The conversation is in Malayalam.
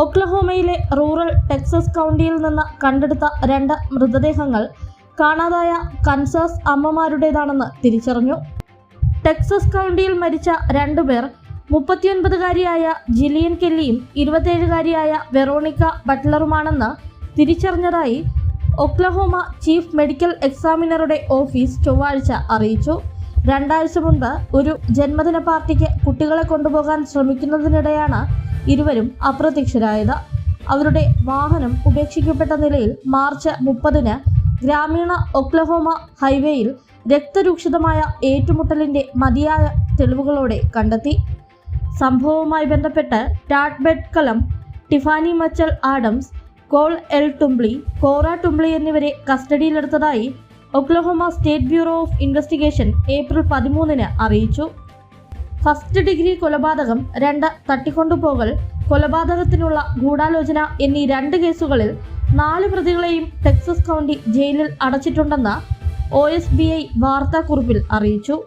ഒക്ലഹോമയിലെ റൂറൽ ടെക്സസ് കൗണ്ടിയിൽ നിന്ന് കണ്ടെടുത്ത 2 മൃതദേഹങ്ങൾ കാണാതായ കൻസാസ് അമ്മമാരുടേതാണെന്ന് തിരിച്ചറിഞ്ഞു. ടെക്സസ് കൗണ്ടിയിൽ മരിച്ച 2 പേർ 39-കാരിയായ ജിലിയൻ കെല്ലിയും 27-കാരിയായ വെറോണിക്ക ബട്ട്ലറുമാണെന്ന് തിരിച്ചറിഞ്ഞതായി ഒക്ലഹോമ ചീഫ് മെഡിക്കൽ എക്സാമിനറുടെ ഓഫീസ് ചൊവ്വാഴ്ച അറിയിച്ചു. 2 ആഴ്ച മുൻപ് ഒരു ജന്മദിന പാർട്ടിക്ക് കുട്ടികളെ കൊണ്ടുപോകാൻ ശ്രമിക്കുന്നതിനിടെയാണ് ഇരുവരും അപ്രത്യക്ഷരായത്. അവരുടെ വാഹനം ഉപേക്ഷിക്കപ്പെട്ട നിലയിൽ മാർച്ച് 30-ന് ഗ്രാമീണ ഒക്ലഹോമ ഹൈവേയിൽ രക്തരൂക്ഷിതമായ ഏറ്റുമുട്ടലിന്റെ മതിയായ തെളിവുകളോടെ കണ്ടെത്തി. സംഭവവുമായി ബന്ധപ്പെട്ട് Tad Bert Cullum, Tifany Machel Adams, Cole Earl Twombly, Cora Twombly എന്നിവരെ കസ്റ്റഡിയിലെടുത്തതായി Oklahoma State Bureau of Investigation April 13-ന് അറിയിച്ചു. ഫസ്റ്റ് ഡിഗ്രി കൊലപാതകം, 2 തട്ടിക്കൊണ്ടുപോകൽ, കൊലപാതകത്തിനുള്ള ഗൂഢാലോചന എന്നീ 2 കേസുകളിൽ 4 പ്രതികളെയും ടെക്സസ് കൗണ്ടി ജയിലിൽ അടച്ചിട്ടുണ്ടെന്ന് OSBI വാർത്താക്കുറിപ്പിൽ അറിയിച്ചു.